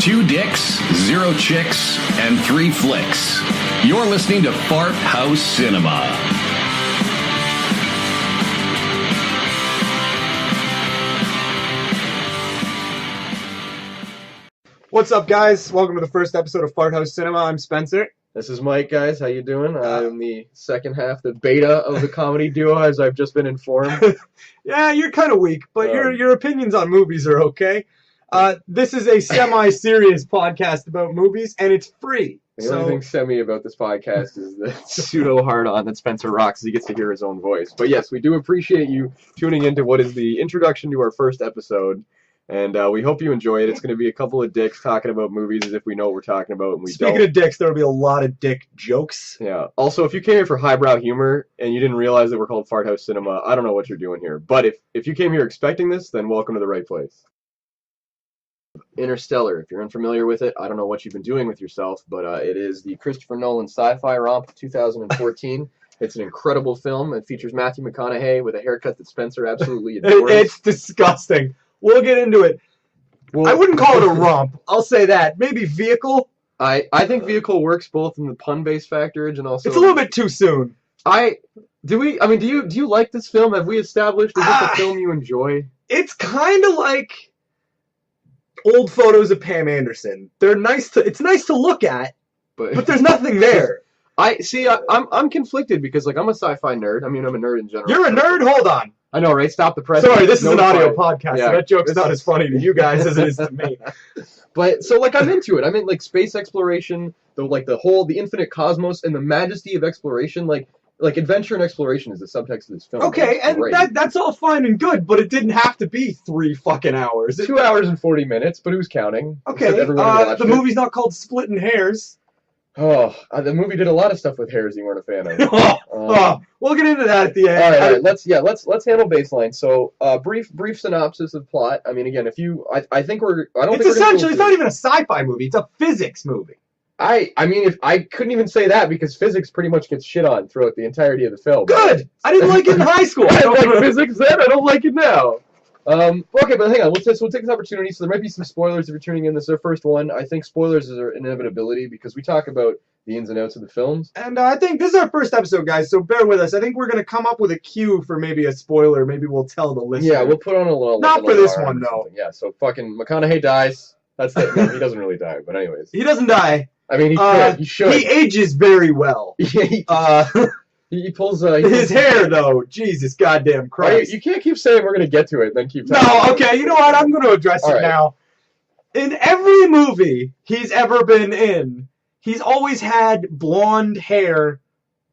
2 dicks, 0 chicks, and 3 flicks. You're listening to Fart House Cinema. What's up, guys? Welcome to the first episode of Fart House Cinema. I'm Spencer. This is Mike, guys. How you doing? I'm the second half, the beta of the comedy duo, as I've just been informed. Yeah, you're kind of weak, but your opinions on movies are okay. This is a semi-serious podcast about movies, and it's free. The only thing semi about this podcast is the pseudo hard-on that Spencer rocks as he gets to hear his own voice. But yes, we do appreciate you tuning into what is the introduction to our first episode. And we hope you enjoy it. It's going to be a couple of dicks talking about movies as if we know what we're talking about, and we don't. Speaking of dicks, there will be a lot of dick jokes. Yeah. Also, if you came here for highbrow humor and you didn't realize that we're called Fart House Cinema, I don't know what you're doing here. But if you came here expecting this, then welcome to the right place. Interstellar. If you're unfamiliar with it, I don't know what you've been doing with yourself, but it is the Christopher Nolan sci-fi romp of 2014. It's an incredible film. It features Matthew McConaughey with a haircut that Spencer absolutely adores. It's disgusting. We'll get into it. Well, I wouldn't call it a romp. I'll say that. Maybe vehicle. I think vehicle works both in the pun-based factorage and also. It's a little bit too soon. Do you like this film? Have we established is this a film you enjoy? It's kind of like old photos of Pam Anderson. They're nice to. It's nice to look at, but there's nothing there. I'm conflicted because I'm a sci-fi nerd. I mean, I'm a nerd in general. You're a nerd? Hold on. I know, right? Stop the press. Sorry, this is an audio podcast, so that joke's not as funny to you guys as it is to me. But so I'm into it. I'm in space exploration, the infinite cosmos and the majesty of exploration. Like adventure and exploration is the subtext of this film. Okay, and that's all fine and good, but it didn't have to be 3 fucking hours. 2 hours and 40 minutes, but who's counting? Okay, the movie's not called Splitting Hairs. Oh, the movie did a lot of stuff with hairs you weren't a fan of. We'll get into that at the end. All right. Let's handle baseline. So, brief synopsis of plot. I mean, again, it's essentially it's not even a sci-fi movie. It's a physics movie. I couldn't even say that because physics pretty much gets shit on throughout the entirety of the film. Good. I didn't like it in high school. I don't like physics then. I don't like it now. Okay, but hang on. We'll take this opportunity. So there might be some spoilers if you're tuning in. This is our first one. I think spoilers are an inevitability because we talk about the ins and outs of the films. And I think this is our first episode, guys, so bear with us. I think we're going to come up with a cue for maybe a spoiler. Maybe we'll tell the listener. Yeah, we'll put on a little... Not for this one, though. Yeah, so fucking McConaughey dies. That's it. No, he doesn't really die, but anyways. He doesn't die. I mean, he should. He ages very well. He pulls his hair, though. Jesus goddamn Christ. You can't keep saying we're going to get to it and then keep talking. No, okay, you know what? I'm going to address it now. In every movie he's ever been in, he's always had blonde hair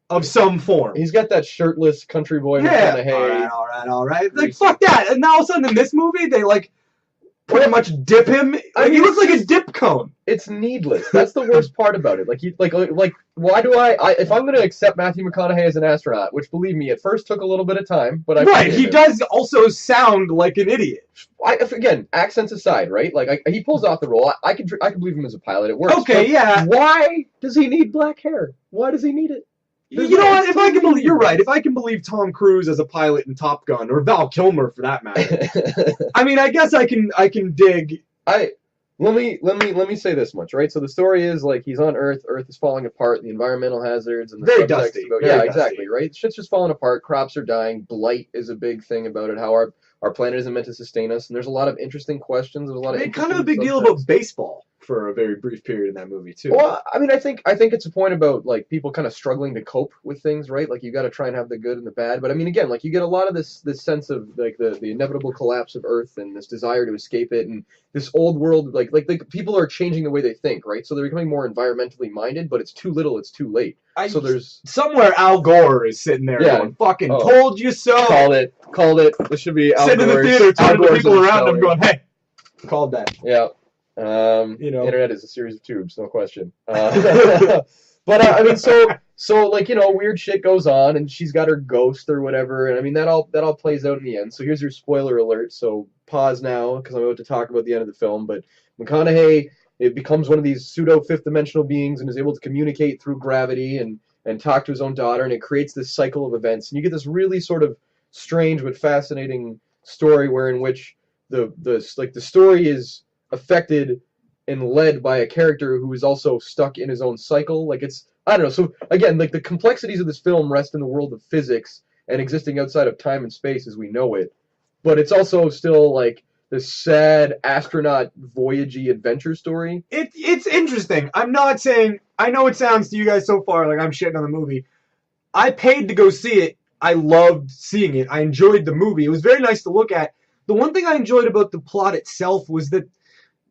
of some form. He's got that shirtless country boy McConaughey. All right. Like, fuck that. And now all of a sudden in this movie, they, pretty much dip him. He looks like a dip cone. It's needless. That's the worst part about it. Why do if I'm going to accept Matthew McConaughey as an astronaut, which believe me, at first took a little bit of time, but he does also sound like an idiot. Again, accents aside, right? He pulls off the role. I can believe him as a pilot. It works. Okay, yeah. Why does he need black hair? Why does he need it? You know what? If I can believe, you're right. If I can believe Tom Cruise as a pilot in Top Gun, or Val Kilmer for that matter, I mean, I guess I can dig. Let me say this much, right? So the story is he's on Earth. Earth is falling apart. The environmental hazards and the very dusty. Exactly, right? Shit's just falling apart. Crops are dying. Blight is a big thing about it. How our planet isn't meant to sustain us, and there's a lot of interesting questions. There's a lot of kind of a big deal about baseball for a very brief period in that movie too. Well, I mean, I think it's a point about people kind of struggling to cope with things, right? You got to try and have the good and the bad. But I mean, again, you get a lot of this sense of the inevitable collapse of Earth and this desire to escape it, and this old world people are changing the way they think, right? So they're becoming more environmentally minded, but it's too little, it's too late. So there's somewhere Al Gore is sitting there going, "Fucking told you so." Called it. This should be Al sitting in the theater, turning to people around him, going, "Hey, called that." Yeah. Internet is a series of tubes, no question. But I mean, so weird shit goes on, and she's got her ghost or whatever, and I mean that all plays out in the end. So here's your spoiler alert. So pause now because I'm about to talk about the end of the film. But McConaughey becomes one of these pseudo fifth dimensional beings and is able to communicate through gravity and talk to his own daughter, and it creates this cycle of events, and you get this really sort of strange but fascinating story in which the story is affected and led by a character who is also stuck in his own cycle. Like, it's, I don't know. So, again, like, the complexities of this film rest in the world of physics and existing outside of time and space as we know it. But it's also still, like, this sad astronaut voyagey adventure story. It's interesting. I'm not saying, I know it sounds to you guys so far like I'm shitting on the movie. I paid to go see it. I loved seeing it. I enjoyed the movie. It was very nice to look at. The one thing I enjoyed about the plot itself was that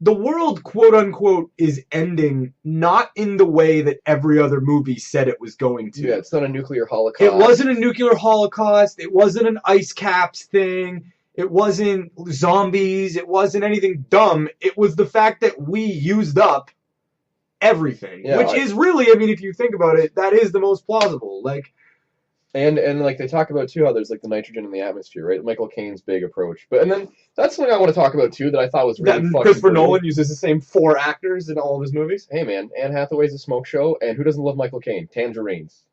the world, quote unquote, is ending not in the way that every other movie said it was going to. Yeah, it's not a nuclear holocaust. It wasn't a nuclear holocaust. It wasn't an ice caps thing. It wasn't zombies. It wasn't anything dumb. It was the fact that we used up everything, yeah, which is really, I mean, if you think about it, that is the most plausible. Like, and like they talk about too how there's like the nitrogen in the atmosphere, right? Michael Caine's big approach. But and then that's something I want to talk about too that I thought was really fucking Christopher Nolan uses the same 4 actors in all of his movies. Hey man, Anne Hathaway's a smoke show, and who doesn't love Michael Caine? Tangerines.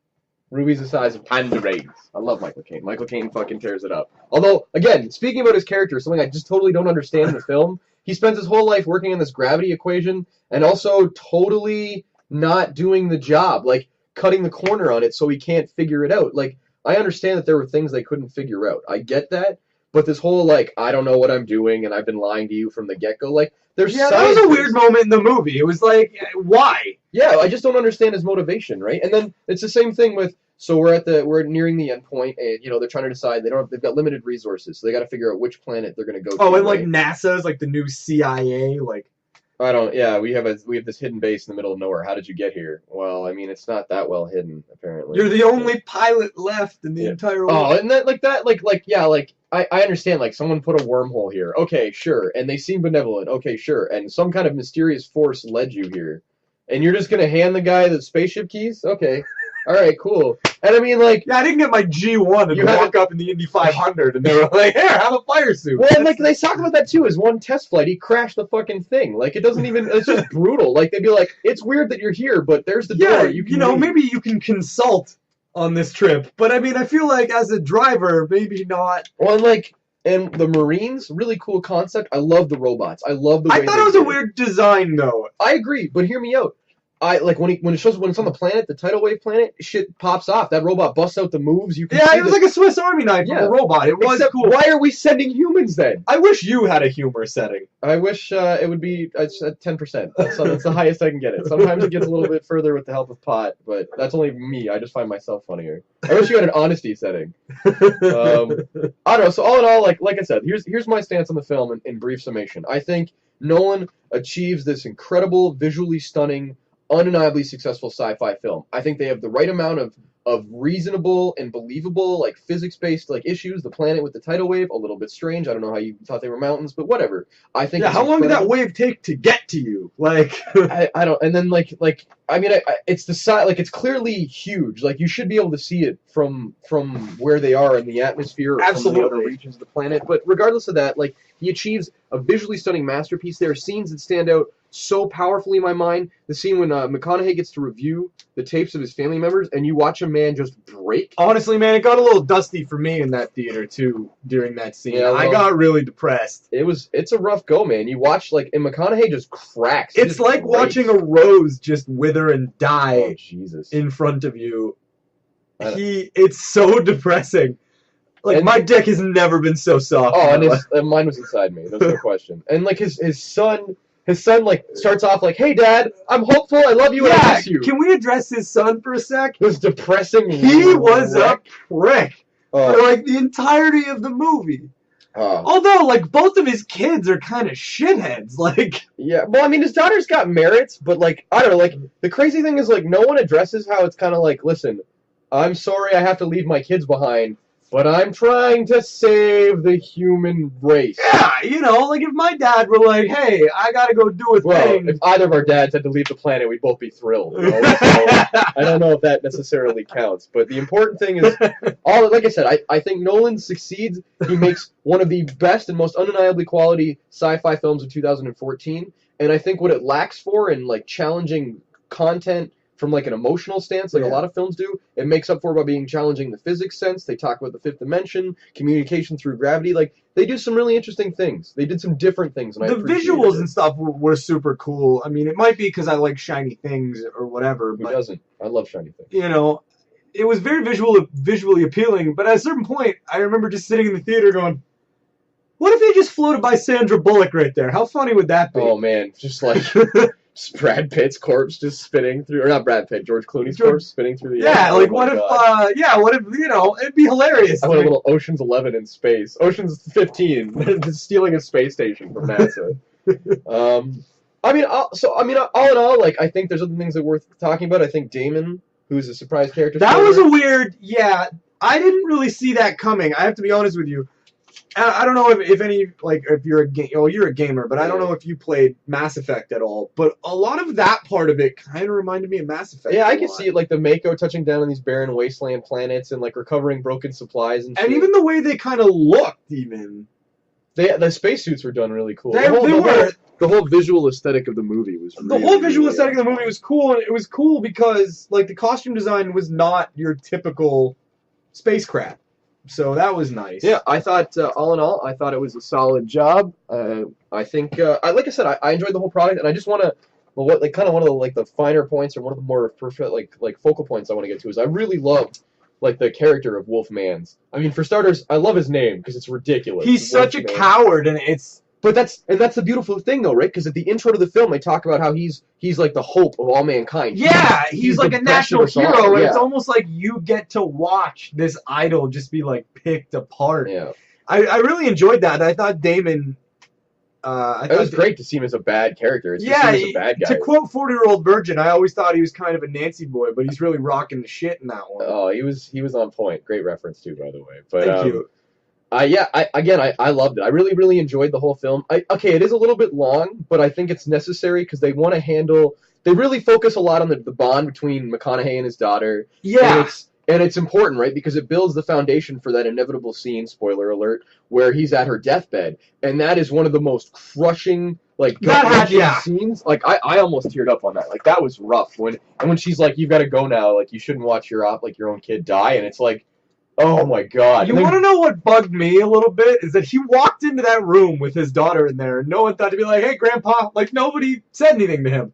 Ruby's the size of tangerines. I love Michael Caine. Michael Caine fucking tears it up. Although, again, speaking about his character, something I just totally don't understand in the film, he spends his whole life working on this gravity equation and also totally not doing the job, like cutting the corner on it so he can't figure it out. Like, I understand that there were things they couldn't figure out. I get that. But this whole, like, I don't know what I'm doing and I've been lying to you from the get-go, like, there's that was a weird moment in the movie. It was like, why? Yeah, I just don't understand his motivation, right? And then it's the same thing with, so we're nearing the end point, and, you know, they're trying to decide, they've got limited resources, so they got to figure out which planet they're going to go to. Oh, and, like, NASA's, like, the new CIA, like... we have this hidden base in the middle of nowhere. How did you get here? Well, I mean, it's not that well hidden, apparently. You're the only pilot left in the entire world. Oh, and I understand, like, someone put a wormhole here. Okay, sure. And they seem benevolent. Okay, sure. And some kind of mysterious force led you here. And you're just going to hand the guy the spaceship keys? Okay. All right, cool. And I mean, like... Yeah, I didn't get my G1 and walk up in the Indy 500 and they were like, here, have a fire suit. Well, and, like, they talk about that, too, as one test flight. He crashed the fucking thing. Like, it doesn't even... It's just brutal. Like, they'd be like, it's weird that you're here, but there's the door. You know, maybe you can consult on this trip. But, I mean, I feel like as a driver, maybe not. Well, and, like... And the Marines, really cool concept. I love the robots. I love the way I thought it was a weird design, though. I agree, but hear me out. When it's on the planet, the tidal wave planet, shit pops off. That robot busts out the moves. You can it was like a Swiss Army knife of a robot. It was cool. Why are we sending humans then? I wish you had a humor setting. I wish it would be at 10%. That's the highest I can get it. Sometimes it gets a little bit further with the help of pot, but that's only me. I just find myself funnier. I wish you had an honesty setting. I don't know. So all in all, like I said, here's my stance on the film in brief summation. I think Nolan achieves this incredible, visually stunning, undeniably successful sci-fi film. I think they have the right amount of reasonable and believable, like, physics-based, like, issues. The planet with the tidal wave, a little bit strange. I don't know how you thought they were mountains, but whatever. I think. Yeah, how long did that wave take to get to you? Like, I don't. And then I mean, it's the size. Like, it's clearly huge. Like, you should be able to see it from where they are in the atmosphere, or from the other regions of the planet. But regardless of that, like, he achieves a visually stunning masterpiece. There are scenes that stand out so powerfully in my mind. The scene when McConaughey gets to review the tapes of his family members, and you watch a man just break. Honestly, man, it got a little dusty for me in that theater too during that scene. Yeah, I got really depressed. It's a rough go, man. You watch, like, and McConaughey just cracks. It's like watching a rose just wither and die. Oh, Jesus. In front of you. It's so depressing. Like, my dick has never been so soft. Oh, and mine was inside me. There's no question. And, like, his son, like, starts off like, hey, Dad, I'm hopeful, I love you, and I miss you. Can we address his son for a sec? It was depressing. He was a prick for, like, the entirety of the movie. Although, like, both of his kids are kind of shitheads, like... Yeah, well, I mean, his daughter's got merits, but, like, I don't know, like, the crazy thing is, like, no one addresses how it's kind of like, listen, I'm sorry I have to leave my kids behind, but I'm trying to save the human race. Yeah, you know, like, if my dad were like, hey, I gotta go do a thing... If either of our dads had to leave the planet, we'd both be thrilled, you know? So, I don't know if that necessarily counts, but the important thing is, like I said, I think Nolan succeeds. He makes one of the best and most undeniably quality sci-fi films of 2014, and I think what it lacks for in, like, challenging content, from like an emotional stance, like a lot of films do. It makes up for it by being challenging the physics sense. They talk about the fifth dimension, communication through gravity. Like, they do some really interesting things. They did some different things. And the visuals and stuff were super cool. I mean, it might be because I like shiny things or whatever. Who doesn't? I love shiny things. You know, it was very visually appealing. But at a certain point, I remember just sitting in the theater going, what if they just floated by Sandra Bullock right there? How funny would that be? Oh, man. Just like... Brad Pitt's corpse just spinning through, or not Brad Pitt, George Clooney's corpse spinning through the air. Yeah, like what if, what if, you know, it'd be hilarious. I want a little Ocean's 11 in space. Ocean's 15, stealing a space station from NASA. I mean, all in all, like, I think there's other things that are worth talking about. I think Damon, who's a surprise character. That was a weird, I didn't really see that coming. I have to be honest with you. I don't know if any, like, if you're you're a gamer, but I don't know if you played Mass Effect at all. But a lot of that part of it kind of reminded me of Mass Effect. Yeah, I can see it, like the Mako touching down on these barren wasteland planets and like recovering broken supplies and shit. And even the way they kind of looked, even. The spacesuits were done really cool. They were. The whole visual aesthetic of the movie was really, the whole visual aesthetic of the movie was cool, and it was cool because, like, the costume design was not your typical spacecraft. So that was nice. Yeah, I thought, all in all, I thought it was a solid job. I think, like I said, I enjoyed the whole product, and I just want to, one of the finer points, or one of the more perfect, like focal points I want to get to is I really loved, like, the character of Wolf Mans. I mean, for starters, I love his name because it's ridiculous. He's such a coward, and it's. But that's the beautiful thing, though, right? Because at the intro to the film, they talk about how he's like the hope of all mankind. Yeah, he's like a national hero, and it's almost like you get to watch this idol just be like picked apart. Yeah, I really enjoyed that. I thought Damon. It was great to see him as a bad character. As a bad guy. To quote 40-Year-Old Virgin, I always thought he was kind of a Nancy boy, but he's really rocking the shit in that one. Oh, he was on point. Great reference too, by the way. But, Thank you. I loved it. I really, really enjoyed the whole film. It is a little bit long, but I think it's necessary because they want to handle. They really focus a lot on the bond between McConaughey and his daughter. Yeah, and it's important, right? Because it builds the foundation for that inevitable scene. Spoiler alert: where he's at her deathbed, and that is one of the most crushing, like, scenes. Like, I almost teared up on that. Like, that was rough. When she's like, "You've got to go now. Like, you shouldn't watch your own kid die," and it's like. Oh my God! You want to know what bugged me a little bit is that he walked into that room with his daughter in there, and no one thought to be like, "Hey, Grandpa!" Like, nobody said anything to him.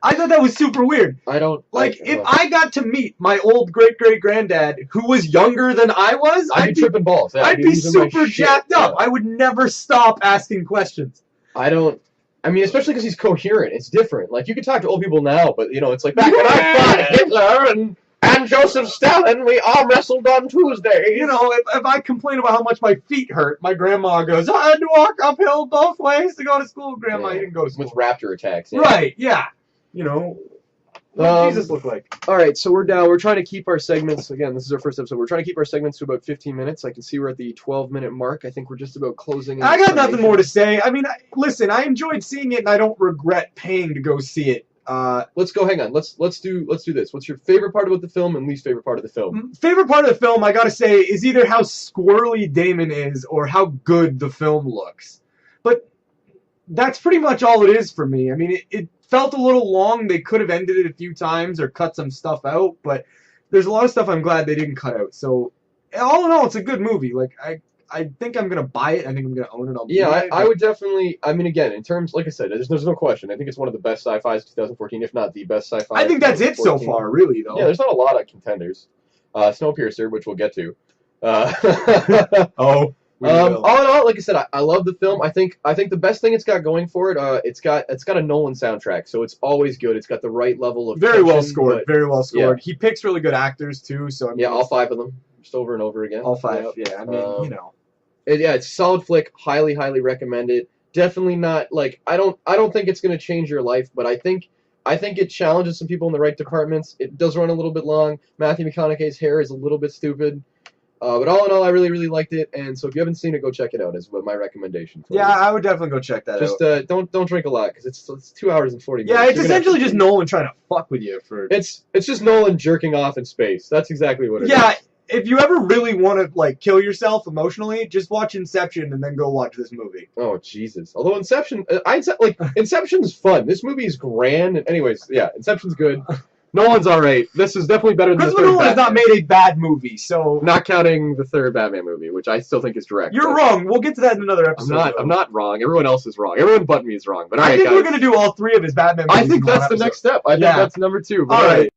I thought that was super weird. If I got to meet my old great-great-granddad who was younger than I was, I'd be tripping balls. Yeah, I'd be super jacked up. I would never stop asking questions. I mean, especially because he's coherent. It's different. Like, you can talk to old people now, but, you know, it's like, back when I fought Hitler and Joseph Stalin, we arm wrestled on Tuesday. You know, if I complain about how much my feet hurt, my grandma goes, I had to walk uphill both ways to go to school. Grandma, you didn't go to school. With raptor attacks. Yeah. Right, yeah. You know, what does Jesus look like? All right, so we're down. We're trying to keep our segments, again, this is our first episode. We're trying to keep our segments to about 15 minutes. I can see we're at the 12-minute mark. I think we're just about closing. I got nothing more to say. I mean, listen, I enjoyed seeing it, and I don't regret paying to go see it. Let's go. Hang on. Let's do this. What's your favorite part about the film and least favorite part of the film? Favorite part of the film, I gotta say, is either how squirrely Damon is or how good the film looks. But that's pretty much all it is for me. I mean, it felt a little long. They could have ended it a few times or cut some stuff out, but there's a lot of stuff I'm glad they didn't cut out. So, all in all, it's a good movie. Like, I think I'm going to buy it. I think I'm going to own it on Blu-ray. I would definitely, I mean, again, in terms, like I said, there's no question. I think it's one of the best sci-fis of 2014, if not the best sci-fi. I think that's it so far, really, though. Yeah, there's not a lot of contenders. Snowpiercer, which we'll get to. All in all, like I said, I love the film. I think the best thing it's got going for it, it's got a Nolan soundtrack, so it's always good. It's got the right level of very well scored. Yeah. He picks really good actors too. So I mean, all 5 of them, just over and over again. All 5. Yeah, I mean, you know. It's a solid flick. Highly, highly recommend it. Definitely not like I don't think it's going to change your life, but I think it challenges some people in the right departments. It does run a little bit long. Matthew McConaughey's hair is a little bit stupid. But all in all, I really, really liked it, and so if you haven't seen it, go check it out. Is what my recommendation. I would definitely go check that out. Just don't drink a lot because it's 2 hours and 40 minutes. Yeah, it's essentially just Nolan trying to fuck with you for. It's just Nolan jerking off in space. That's exactly what it is. Yeah, if you ever really want to like kill yourself emotionally, just watch Inception and then go watch this movie. Oh Jesus! Although Inception, Inception's fun. This movie is grand. And anyways, yeah, Inception's good. Nolan's all right. This is definitely better than Christopher Nolan has not made a bad movie, so not counting the third Batman movie, which I still think is direct. You're wrong. We'll get to that in another episode. I'm not wrong. Everyone else is wrong. Everyone but me is wrong. But I think guys, we're gonna do all 3 of his Batman movies. I think that's the next step. I think that's number 2. But all right.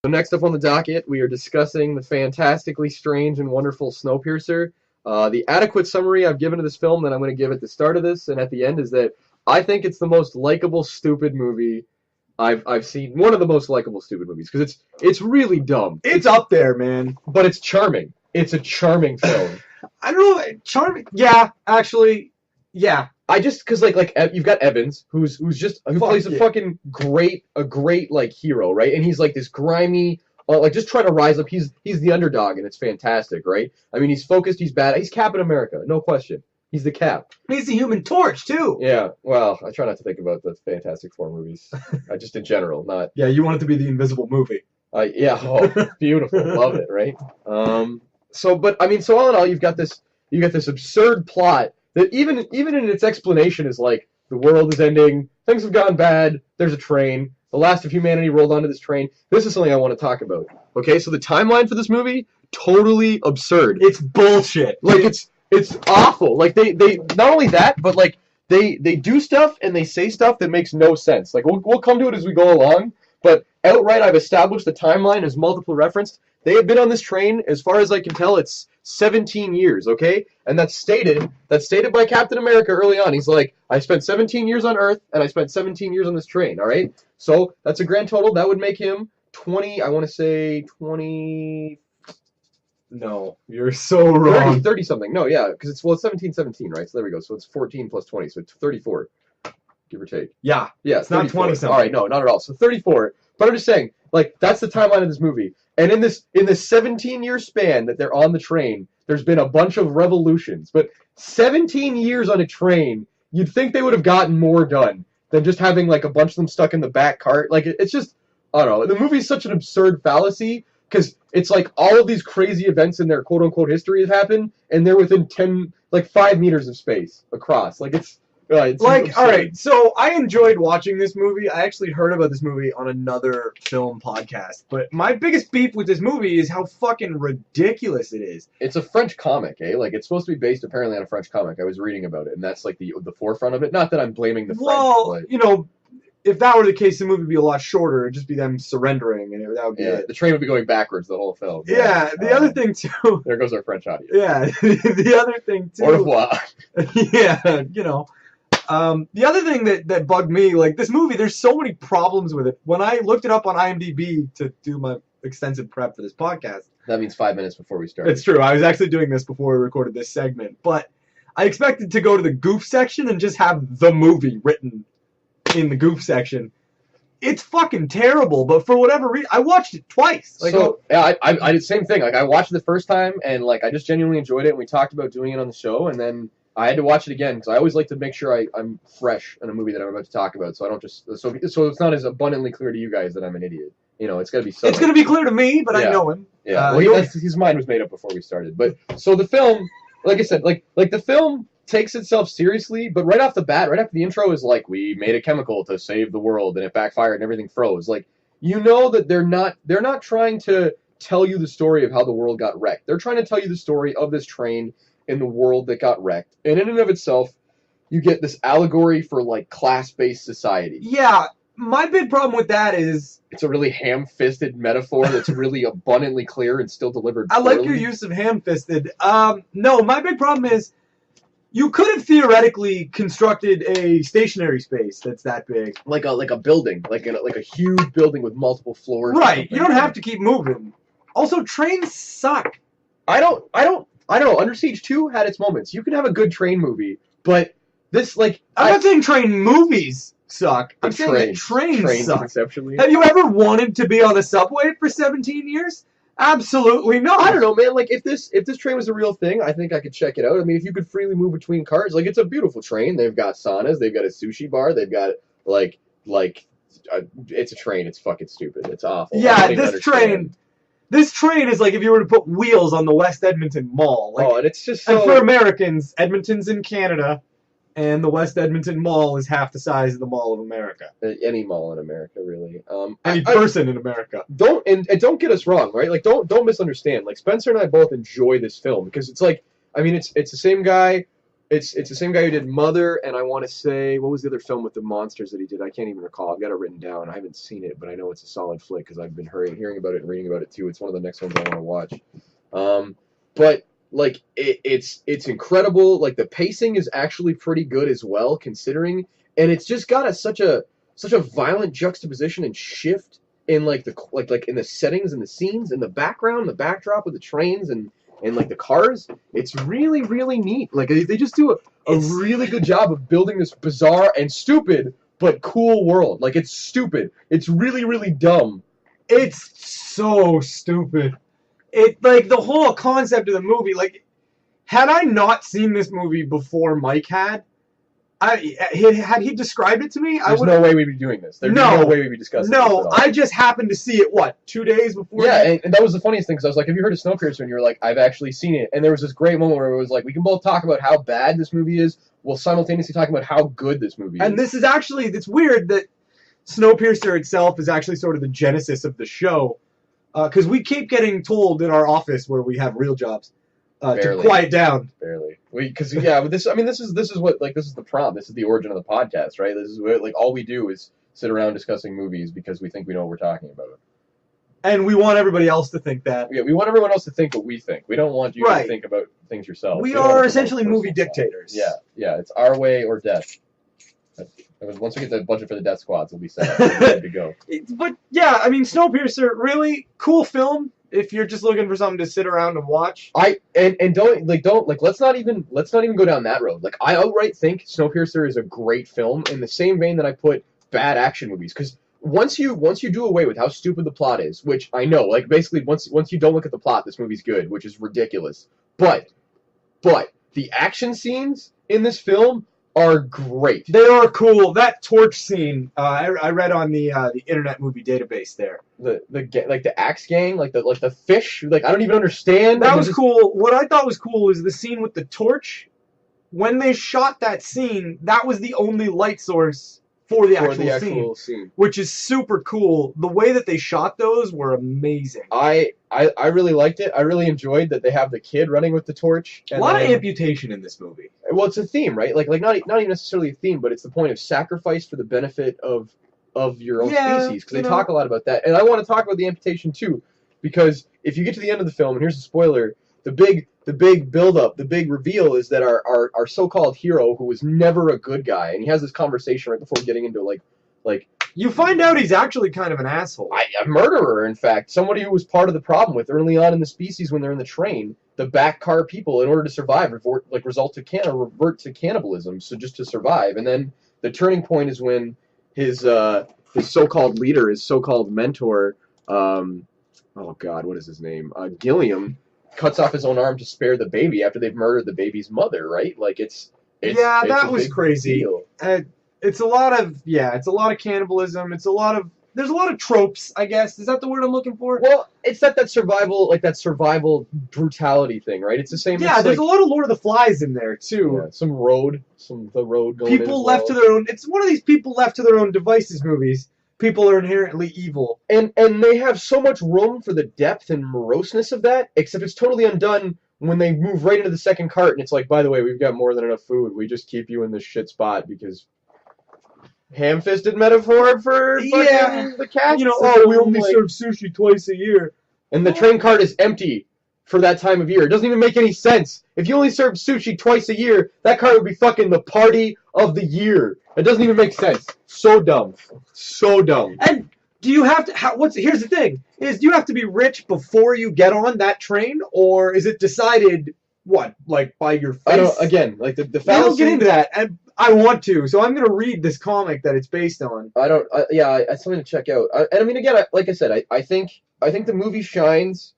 So next up on the docket, we are discussing the fantastically strange and wonderful Snowpiercer. The adequate summary I've given to this film that I'm going to give at the start of this and at the end is that I think it's the most likable, stupid movie I've seen. One of the most likable, stupid movies because it's really dumb. It's up there, man. But it's charming. It's a charming film. I don't know, charming. Yeah, actually, yeah. I just because like you've got Evans who plays a fucking great like hero, right? And he's like this grimy. Like just trying to rise up. He's the underdog, and it's fantastic, right? I mean, he's focused. He's bad. He's Captain America, no question. He's the Cap. He's the Human Torch too. Yeah. Well, I try not to think about the Fantastic Four movies. Just in general, not. Yeah, you want it to be the Invisible movie. Yeah. Oh, beautiful. Love it. Right. So all in all, you've got this absurd plot that even in its explanation is like the world is ending, things have gone bad. There's a train. The last of humanity rolled onto this train. This is something I want to talk about. Okay, so the timeline for this movie, totally absurd. It's bullshit. Like it's awful. Like they not only that, but like they do stuff and they say stuff that makes no sense. Like we'll come to it as we go along, but outright I've established the timeline as multiple referenced. They have been on this train, as far as I can tell, it's 17 years, okay? And that's stated by Captain America early on. He's like, I spent 17 years on Earth, and I spent 17 years on this train, all right? So that's a grand total. That would make him 20, I want to say 20... No, you're so wrong. 30-something. No, yeah, because it's 17, right? So there we go. So it's 14 plus 20, so it's 34, give or take. Yeah, it's not 20-something. All right, no, not at all. So 34. But I'm just saying, like, that's the timeline of this movie. And in this 17-year span that they're on the train, there's been a bunch of revolutions. But 17 years on a train, you'd think they would have gotten more done than just having like a bunch of them stuck in the back cart. Like it's just, I don't know. The movie is such an absurd fallacy because it's like all of these crazy events in their quote unquote history have happened, and they're within 5 meters of space across. Like it's like absurd. All right. So I enjoyed watching this movie. I actually heard about this movie on another film podcast. But my biggest beef with this movie is how fucking ridiculous it is. It's a French comic, eh? Like it's supposed to be based apparently on a French comic. I was reading about it, and that's like the forefront of it. Not that I'm blaming the French. Well, you know, if that were the case, the movie would be a lot shorter. It'd just be them surrendering, and that would be it. The train would be going backwards the whole film. Yeah. The other thing too. There goes our French audience. Yeah. The other thing too. Au revoir. Yeah. You know. The other thing that bugged me, like this movie, there's so many problems with it. When I looked it up on IMDb to do my extensive prep for this podcast. That means 5 minutes before we start. It's true. I was actually doing this before we recorded this segment. But I expected to go to the goof section and just have the movie written in the goof section. It's fucking terrible, but for whatever reason, I watched it twice. Like, I did the same thing. Like I watched it the first time, and like I just genuinely enjoyed it, and we talked about doing it on the show, and then I had to watch it again because I always like to make sure I'm fresh in a movie that I'm about to talk about, so I don't just so it's not as abundantly clear to you guys that I'm an idiot. You know, it's got to be. It's going to be clear to me, but I know him. Yeah, his mind was made up before we started. But so the film, like I said, like the film takes itself seriously, but right off the bat, right after the intro is like, we made a chemical to save the world, and it backfired, and everything froze. Like, you know that they're not trying to tell you the story of how the world got wrecked. They're trying to tell you the story of this train in the world that got wrecked. And in and of itself, you get this allegory for like class-based society. Yeah, my big problem with that is it's a really ham-fisted metaphor that's really abundantly clear and still delivered I like your use of ham-fisted. No, my big problem is you could have theoretically constructed a stationary space that's that big, like a building, like a huge building with multiple floors. Right, you don't have to keep moving. Also, trains suck. I don't know. Under Siege 2 had its moments. You can have a good train movie, but this, like... I'm not saying train movies suck. I'm saying that trains suck. Conceptually. Have you ever wanted to be on the subway for 17 years? Absolutely not. I don't know, man. Like, if this train was a real thing, I think I could check it out. I mean, if you could freely move between cars, like, it's a beautiful train. They've got saunas. They've got a sushi bar. They've got, it's a train. It's fucking stupid. It's awful. Yeah, This train is like if you were to put wheels on the West Edmonton Mall. Like, and it's just so... And for Americans, Edmonton's in Canada. and the West Edmonton Mall is half the size of the Mall of America. Any mall in America, really. Any person in America. Don't get us wrong, right? Like, don't misunderstand. Like, Spencer and I both enjoy this film because it's like, I mean, it's the same guy. It's the same guy who did Mother, and I want to say, what was the other film with the monsters that he did? I can't even recall. I've got it written down. I haven't seen it, but I know it's a solid flick because I've been hearing about it and reading about it too. It's one of the next ones I want to watch. But like it's incredible. Like the pacing is actually pretty good as well, considering, and it's just got such a violent juxtaposition and shift in like in the settings and the scenes and the background, the backdrop of the trains and like the cars. It's really, really neat. Like they just do a really good job of building this bizarre and stupid but cool world. Like it's stupid. It's really, really dumb. It's so stupid. It like the whole concept of the movie. Like, had I not seen this movie before Mike had he described it to me, There's no way we'd be doing this. There's no way we'd be discussing this at all. I just happened to see it, 2 days before? Yeah, and that was the funniest thing, because I was like, have you heard of Snowpiercer? And you were like, I've actually seen it. And there was this great moment where it was like, we can both talk about how bad this movie is, while simultaneously talking about how good this movie is. And this is actually, it's weird that Snowpiercer itself is actually sort of the genesis of the show, because we keep getting told in our office, where we have real jobs, to quiet down. Barely. This is the prompt. This is the origin of the podcast, right? This is where, like, all we do is sit around discussing movies because we think we know what we're talking about. And we want everybody else to think that. Yeah, we want everyone else to think what we think. We don't want you to think about things yourself. We are essentially movie dictators. Yeah, it's our way or death. Once we get the budget for the death squads, we'll be set up. We'll be ready to go. But yeah, I mean, Snowpiercer, really cool film. If you're just looking for something to sit around and watch, let's not even go down that road. Like, I outright think Snowpiercer is a great film in the same vein that I put bad action movies, because once you do away with how stupid the plot is, which I know, like, basically once you don't look at the plot, this movie's good, which is ridiculous. But the action scenes in this film are great. They are cool. That torch scene, I read on the Internet Movie Database there. The axe gang, like the fish, like, I don't even understand. That was cool. What I thought was cool is the scene with the torch. When they shot that scene, that was the only light source for the actual scene, which is super cool. The way that they shot those were amazing. I really liked it. I really enjoyed that they have the kid running with the torch. A lot of amputation in this movie. Well, it's a theme, right? Like not even necessarily a theme, but it's the point of sacrifice for the benefit of your own species. Because they talk a lot about that. And I want to talk about the amputation too, because if you get to the end of the film, and here's a spoiler, the big build-up, the big reveal is that our so-called hero, who was never a good guy, and he has this conversation right before getting into like you find out he's actually kind of an asshole. A murderer, in fact. Somebody who was part of the problem with early on in the species when they're in the train. The back car people, in order to survive, revert to cannibalism, so just to survive. And then the turning point is when his so-called leader, his so-called mentor, oh God, what is his name? Gilliam, cuts off his own arm to spare the baby after they've murdered the baby's mother, right? Like, that was crazy. It's a lot of cannibalism. There's a lot of tropes, I guess. Is that the word I'm looking for? Well, it's that survival brutality thing, right? It's the same. Yeah, there's a lot of Lord of the Flies in there too. Yeah, the road going. People left to their own. It's one of these people left to their own devices movies. People are inherently evil. And they have so much room for the depth and moroseness of that, except it's totally undone when they move right into the second cart, and it's like, by the way, we've got more than enough food. We just keep you in this shit spot because ham-fisted metaphor for the cat. We only serve sushi twice a year. And the train cart is empty for that time of year. It doesn't even make any sense. If you only serve sushi twice a year, that cart would be fucking the party of the year. It doesn't even make sense. So dumb. So dumb. And do you have to... here's the thing. Do you have to be rich before you get on that train? Or is it decided, by your face? I don't... Again, like the fallacy... I don't get into that. And I want to. So I'm going to read this comic that it's based on. It's something to check out. And I mean, again, like I said, I think the movie shines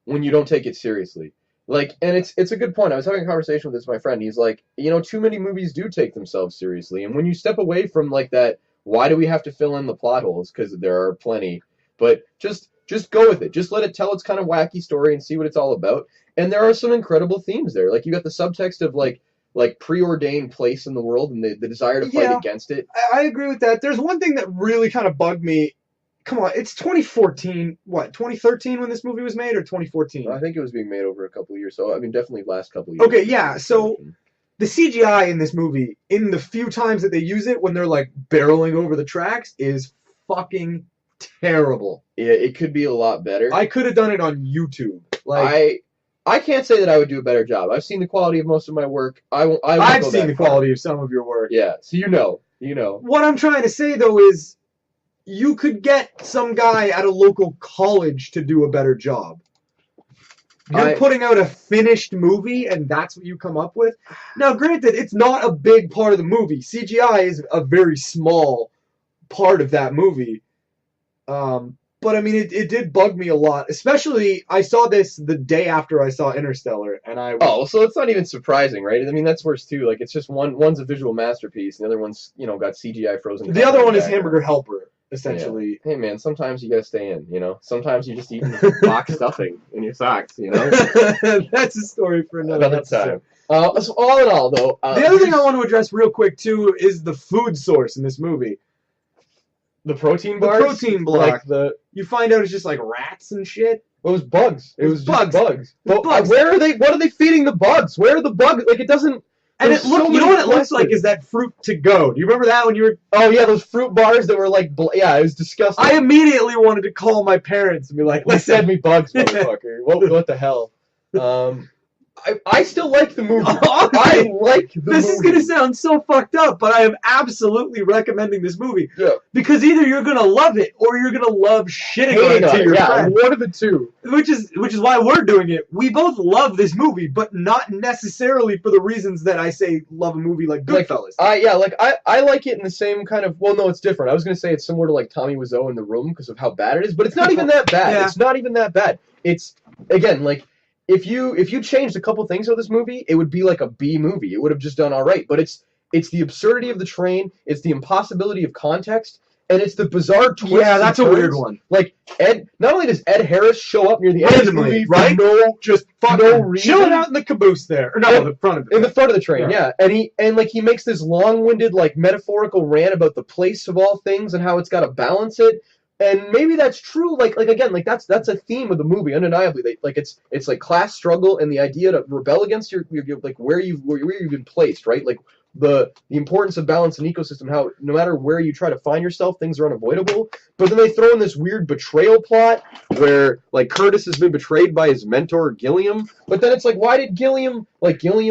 when you don't take it seriously. Like, and it's a good point. I was having a conversation with my friend. He's like, too many movies do take themselves seriously. And when you step away from, like, that, why do we have to fill in the plot holes? Because there are plenty. But just go with it. Just let it tell its kind of wacky story and see what it's all about. And there are some incredible themes there. Like, you got the subtext of, like, like preordained place in the world and the desire to fight against it. I agree with that. There's one thing that really kind of bugged me. Come on, it's 2014. What, 2013 when this movie was made, or 2014? I think it was being made over a couple of years. So I mean, definitely last couple of years. Okay, yeah. So the CGI in this movie, in the few times that they use it when they're like barreling over the tracks, is fucking terrible. Yeah, it could be a lot better. I could have done it on YouTube. Like I can't say that I would do a better job. I've seen the quality of most of my work. I've seen the quality of some of your work. Yeah, so you know. What I'm trying to say though is, you could get some guy at a local college to do a better job. You're putting out a finished movie, and that's what you come up with? Now, granted, it's not a big part of the movie. CGI is a very small part of that movie. But, I mean, it did bug me a lot. Especially, I saw this the day after I saw Interstellar, and so it's not even surprising, right? I mean, that's worse, too. Like, it's just one's a visual masterpiece, and the other one's, got CGI frozen. The other one is Hamburger Helper. Essentially. Yeah. Hey man, sometimes you gotta stay in, Sometimes you just eat box stuffing in your socks, That's a story for another time. So all in all, though... the other thing I want to address real quick, too, is the food source in this movie. The protein bars? The protein block. You find out it's just like rats and shit. Well, it was bugs. It was bugs. Just bugs. But bugs. Where are they? What are they feeding the bugs? Where are the bugs? Like, it doesn't... And you know what it looks like is that fruit to go. Do you remember that when you were... Oh, yeah, those fruit bars that were like... it was disgusting. I immediately wanted to call my parents and be like, listen. Send me bugs, motherfucker. What the hell? I still like the movie. I like the movie. This is going to sound so fucked up, but I am absolutely recommending this movie. Yeah. Because either you're going to love it or you're going to love shitting on it to your friend. One of the two. Which is why we're doing it. We both love this movie, but not necessarily for the reasons that I say love a movie like Goodfellas. I like it in the same kind of... Well, no, it's different. I was going to say it's similar to like Tommy Wiseau in The Room because of how bad it is, but it's not even that bad. It's not even that bad. It's, again, like... If you changed a couple things of this movie, it would be like a B movie. It would have just done all right. But it's the absurdity of the train, it's the impossibility of context, and it's the bizarre twist. Yeah, that's a weird one. Like not only does Ed Harris show up near the end of the movie, right? No reason, chilling out in the caboose there, or no, the front of it. In the front of the train, yeah. And he makes this long-winded like metaphorical rant about the place of all things and how it's got to balance it. And maybe that's true. Like again, like that's a theme of the movie, undeniably. It's like class struggle and the idea to rebel against your like where you've been placed, right? Like the importance of balance and ecosystem. How no matter where you try to find yourself, things are unavoidable. But then they throw in this weird betrayal plot where like Curtis has been betrayed by his mentor Gilliam. But then it's like, why did Gilliam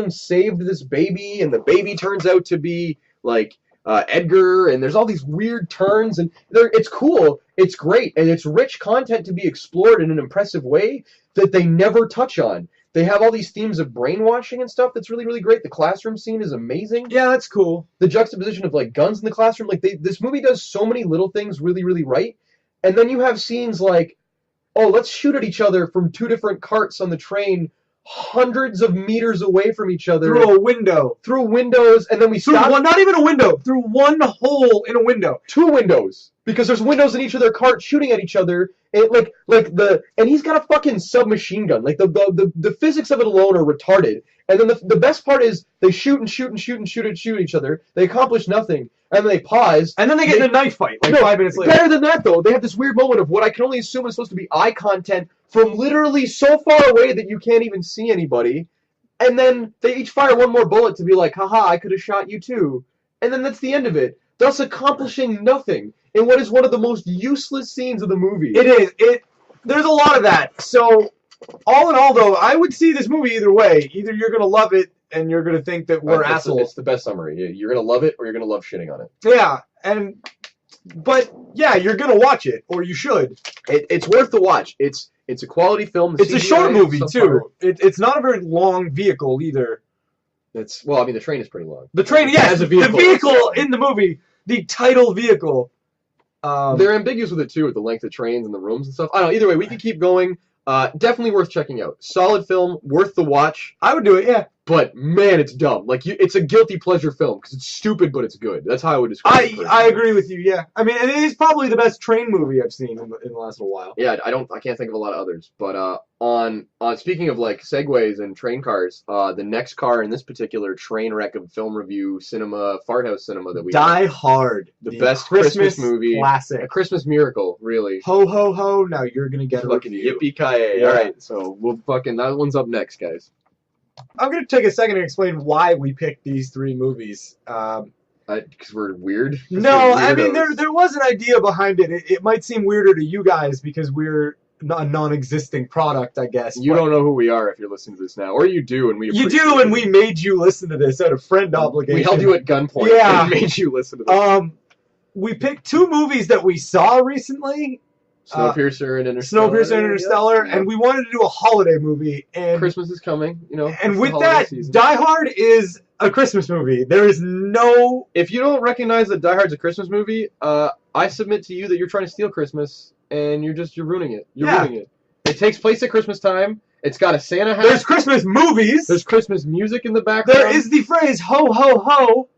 saved this baby, and the baby turns out to be like Edgar, and there's all these weird turns, and it's cool, it's great, and it's rich content to be explored in an impressive way that they never touch on. They have all these themes of brainwashing and stuff that's really, really great. The classroom scene is amazing. Yeah, that's cool. The juxtaposition of like guns in the classroom, like this movie does so many little things really, really right. And then you have scenes like, oh, let's shoot at each other from two different carts on the train hundreds of meters away from each other. Through a window. Through windows, and then we stop. Not even a window. Through one hole in a window. Two windows. Because there's windows in each of their carts shooting at each other. And and he's got a fucking submachine gun. Like the physics of it alone are retarded. And then the best part is they shoot and shoot and shoot and shoot and shoot at each other. They accomplish nothing. And then they pause. And then they get in a knife fight 5 minutes later. Better than that, though. They have this weird moment of what I can only assume is supposed to be eye contact from literally so far away that you can't even see anybody. And then they each fire one more bullet to be like, haha, I could have shot you too. And then that's the end of it. Thus accomplishing nothing in what is one of the most useless scenes of the movie. It is. There's a lot of that. So, all in all, though, I would see this movie either way. Either you're going to love it and you're going to think that we're assholes. It's the best summary. You're going to love it or you're going to love shitting on it. Yeah, but yeah, you're going to watch it, or you should. It's worth the watch. It's a quality film. It's a short movie, too. It's not a very long vehicle, either. The train is pretty long. The train, yeah, the vehicle in the movie, the title vehicle. They're ambiguous with it, too, with the length of trains and the rooms and stuff. I don't know. Either way, we can keep going. Definitely worth checking out. Solid film, worth the watch. I would do it, yeah. But man, it's dumb. Like it's a guilty pleasure film because it's stupid, but it's good. That's how I would describe it. I agree with you. Yeah, I mean, and it is probably the best train movie I've seen in the last little while. Yeah, I can't think of a lot of others. But on speaking of like segways and train cars, the next car in this particular train wreck of film review cinema, fart house cinema that we Die Hard, the best Christmas movie, classic, a Christmas miracle, really. Ho ho ho! Now you're gonna get a fucking yippee ki-yay! Yeah. All right, so we'll that one's up next, guys. I'm going to take a second to explain why we picked these three movies. Because we're weird? No, I mean, there was an idea behind it. It might seem weirder to you guys because we're a non-existing product, I guess. You don't know who we are if you're listening to this now. Or you do, and we You do, and we made you listen to this out of friend obligation. We held you at gunpoint and made you listen to this. We picked two movies that we saw recently. Snowpiercer and Interstellar. And we wanted to do a holiday movie. And Christmas is coming, And with that, season. Die Hard is a Christmas movie. There is no... If you don't recognize that Die Hard's a Christmas movie, I submit to you that you're trying to steal Christmas, and you're ruining it. You're ruining it. It takes place at Christmas time. It's got a Santa hat. There's Christmas movies. There's Christmas music in the background. There is the phrase, ho, ho, ho,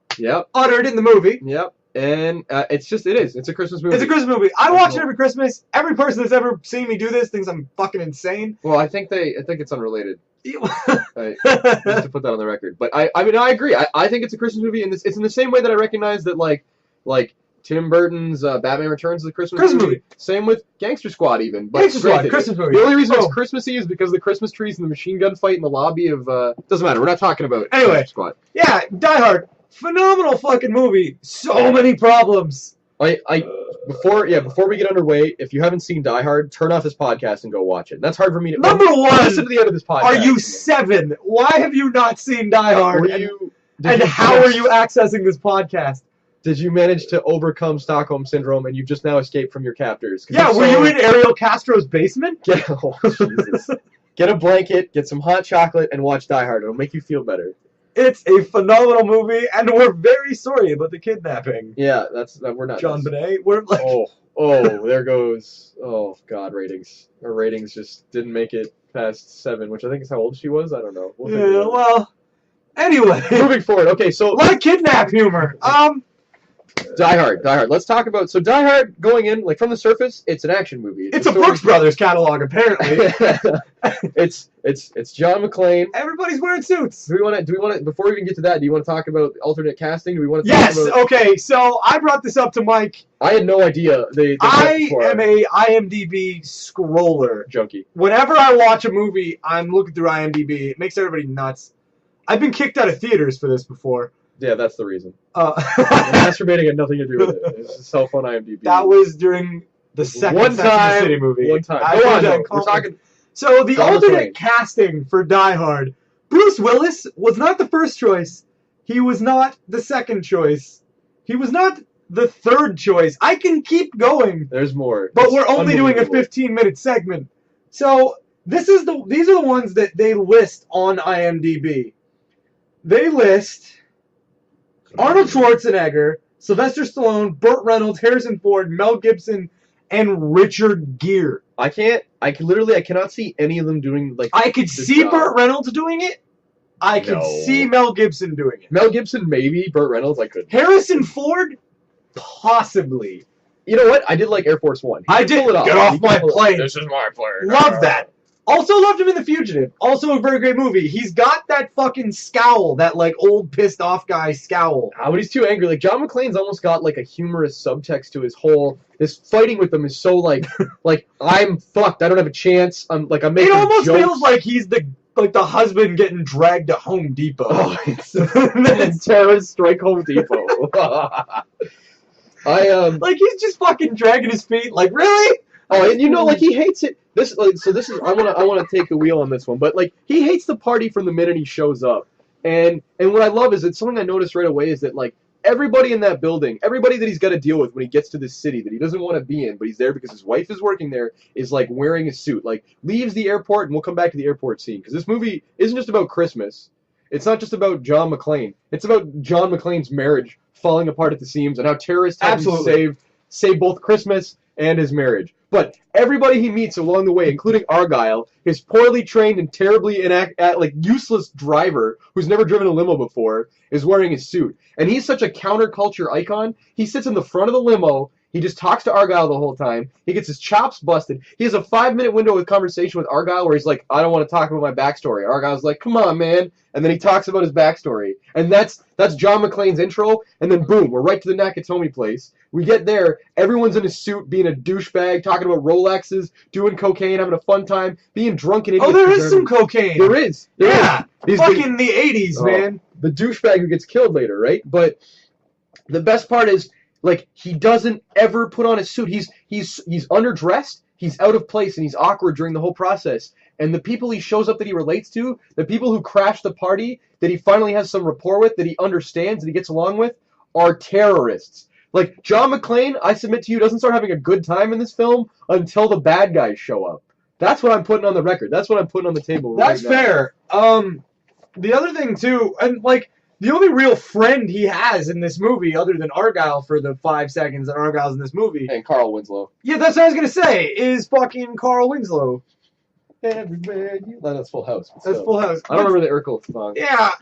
uttered in the movie. Yep. And it's a Christmas movie. It's a Christmas movie. I watch it every Christmas. Every person that's ever seen me do this thinks I'm fucking insane. Well, I think it's unrelated. Just to put that on the record. But I mean, I agree. I think it's a Christmas movie, and it's in the same way that I recognize that like Tim Burton's Batman Returns is a Christmas movie. Same with Gangster Squad, even. But Gangster Squad, Christmas movie. The only reason it's Christmassy is because of the Christmas trees and the machine gun fight in the lobby of. Doesn't matter. We're not talking about Gangster Squad. Yeah, Die Hard. Phenomenal fucking movie. So many problems. Before we get underway, if you haven't seen Die Hard, turn off this podcast and go watch it. That's hard for me to. Number one, listen to the end of this podcast. Are you 7? Why have you not seen Die Hard? How are you accessing this podcast? Did you manage to overcome Stockholm Syndrome and you've just now escaped from your captors? Yeah, were you in Ariel Castro's basement? Jesus. Get a blanket, get some hot chocolate, and watch Die Hard. It'll make you feel better. It's a phenomenal movie, and we're very sorry about the kidnapping. Yeah, we're not. John Bonet, we're like... there goes... Oh, God, ratings. Our ratings just didn't make it past 7, which I think is how old she was. I don't know. Well, anyway. Moving forward. Okay, so... A lot of kidnap humor. Die Hard. Let's talk about... So Die Hard, going in, like, from the surface, it's an action movie. It's a Brooks Brothers catalog, apparently. It's John McClane. Everybody's wearing suits. Do we want to, before we even get to that, do you want to talk about alternate casting? Do we want to talk about... Okay, so I brought this up to Mike. I had no idea. I am a IMDb scroller. Junkie. Whenever I watch a movie, I'm looking through IMDb. It makes everybody nuts. I've been kicked out of theaters for this before. Yeah, that's the reason. Masturbating had nothing to do with it. It's a cell phone IMDb. That was during the second Sex and the City movie. One time. We're talking... So the alternate casting for Die Hard, Bruce Willis was not the first choice. He was not the second choice. He was not the third choice. I can keep going. There's more. But we're only doing a 15-minute segment. So these are the ones that they list on IMDb. They list Arnold Schwarzenegger, Sylvester Stallone, Burt Reynolds, Harrison Ford, Mel Gibson, and Richard Gere. I cannot see any of them doing like. I could see Burt Reynolds doing it. I could see Mel Gibson doing it. Mel Gibson, maybe. Burt Reynolds, I could. Harrison Ford, possibly. You know what? I did like Air Force One. I did. Get off my plane. This is my plane. Love that. Also loved him in The Fugitive. Also a very great movie. He's got that fucking scowl, that like old pissed off guy scowl. But he's too angry. Like John McClane's almost got like a humorous subtext to his whole. This fighting with them is so like I'm fucked. I don't have a chance. I'm making jokes. It almost feels like he's the husband getting dragged to Home Depot. Oh, it's terrorist strike Home Depot. He's just fucking dragging his feet. Like really? Oh, and he hates it. This is I want to take the wheel on this one, but he hates the party from the minute he shows up. And what I love is it's something I noticed right away is that everybody in that building, everybody that he's got to deal with when he gets to this city that he doesn't want to be in, but he's there because his wife is working there, is wearing a suit. Leaves the airport, and we'll come back to the airport scene because this movie isn't just about Christmas. It's not just about John McClane. It's about John McClane's marriage falling apart at the seams and how terrorists have saved both Christmas and his marriage. But everybody he meets along the way, including Argyle, his poorly trained and terribly useless driver who's never driven a limo before, is wearing his suit. And he's such a counterculture icon. He sits in the front of the limo. He just talks to Argyle the whole time. He gets his chops busted. He has a 5-minute window of conversation with Argyle where he's like, I don't want to talk about my backstory. Argyle's like, come on, man. And then he talks about his backstory. And that's John McClane's intro. And then boom, we're right to the Nakatomi place. We get there. Everyone's in a suit, being a douchebag, talking about Rolexes, doing cocaine, having a fun time, being drunk and idiots. Oh, there is some cocaine. There is. Yeah. Fucking the 80s, man. The douchebag who gets killed later, right? But the best part is, like, he doesn't ever put on a suit. He's underdressed, he's out of place, and he's awkward during the whole process. And the people he shows up that he relates to, the people who crashed the party, that he finally has some rapport with, that he understands, that he gets along with, are terrorists. Like, John McClane, I submit to you, doesn't start having a good time in this film until the bad guys show up. That's what I'm putting on the record. That's what I'm putting on the table right now. That's fair. The other thing, too, and, like, the only real friend he has in this movie, other than Argyle for the 5 seconds that Argyle's in this movie. And Carl Winslow. Yeah, that's what I was going to say, is fucking Carl Winslow. Everywhere you... No, that's Full House. That's Full House. I don't remember the Urkel song. Yeah,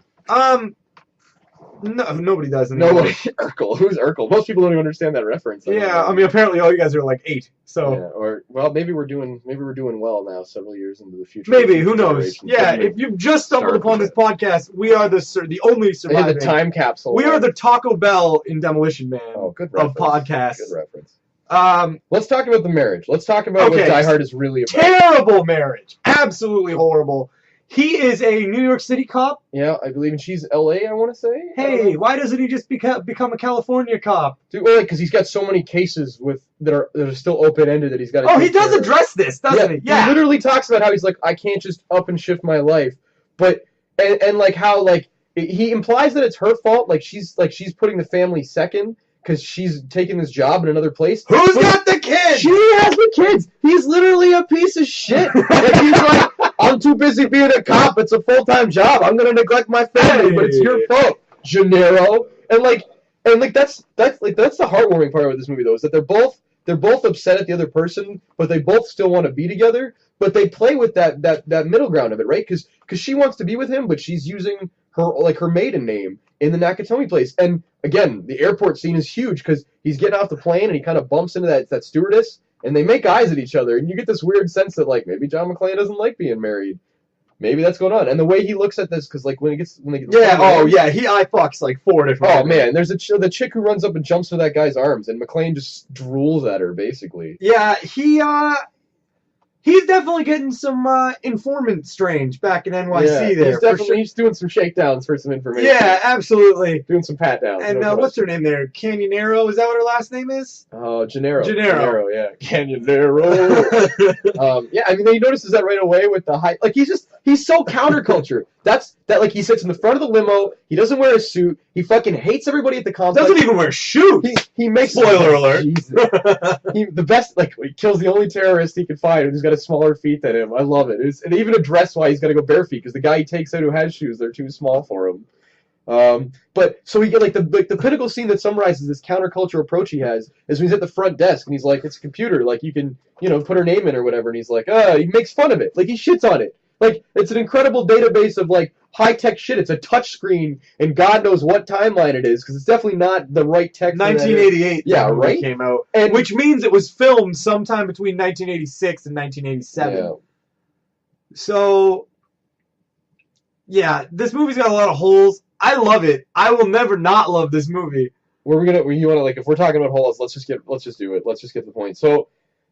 no, nobody does. Nobody. Urkel. Who's Urkel? Most people don't even understand that reference. I mean, apparently all you guys are like 8. So. Yeah, or well, maybe we're doing well now, several years into the future. Maybe, who knows? Yeah, if you've just stumbled upon this podcast, we are the only surviving. The time capsule. We are the Taco Bell in Demolition Man good of podcasts. Good reference. Let's talk about the marriage. Let's talk about what Die Hard is really about. Terrible marriage. Absolutely horrible. He is a New York City cop. Yeah, I believe, and she's L.A., I want to say. Hey, why doesn't he just become a California cop? Dude, well, because he's got so many cases that are still open-ended that he's got to he does address this, doesn't he? Yeah. He literally talks about how he's like, I can't just up and shift my life. But, and like how, like, he implies that it's her fault, like she's putting the family second because she's taking this job in another place. Who's got the kids? She has the kids. He's literally a piece of shit. Like, he's like, I'm too busy being a cop. It's a full-time job. I'm gonna neglect my family, but it's your fault, Gennaro. And that's the heartwarming part of this movie, though, is that they're both upset at the other person, but they both still want to be together. But they play with that middle ground of it, right? Because she wants to be with him, but she's using her maiden name in the Nakatomi place. And again, the airport scene is huge because he's getting off the plane and he kind of bumps into that stewardess. And they make eyes at each other, and you get this weird sense that, like, maybe John McClane doesn't like being married. Maybe that's going on. And the way he looks at this, because, like, when they get he eye fucks, like, 4 different Oh, man, there's the chick who runs up and jumps to that guy's arms, and McClane just drools at her, basically. Yeah, he's definitely getting some informant strange back in NYC there. He's doing some shakedowns for some information. Yeah, absolutely. Doing some pat downs. And what's her name there? Canyonero? Is that what her last name is? Oh, Gennaro. Gennaro, yeah. Canyonero. Yeah, I mean, he notices that right away with the high. Like, he's so counterculture. Like, he sits in the front of the limo. He doesn't wear a suit. He fucking hates everybody at the complex. Doesn't even wear shoes. He makes spoiler alert. The best, like, he kills the only terrorist he can find who's got a smaller feet than him. I love it. And even address why he's got to go bare feet because the guy he takes out who has shoes, they're too small for him. But so he get the pinnacle scene that summarizes this counterculture approach he has is when he's at the front desk and he's like, it's a computer, like you can put her name in or whatever, and he's like, he makes fun of it, like he shits on it. Like, it's an incredible database of, like, high-tech shit. It's a touch screen, and God knows what timeline it is, because it's definitely not the right tech. 1988. Yeah, right? Came out. And which means it was filmed sometime between 1986 and 1987. Yeah. So, yeah, this movie's got a lot of holes. I love it. I will never not love this movie. You want to, like, if we're talking about holes, let's just do it. Let's just get the point. So,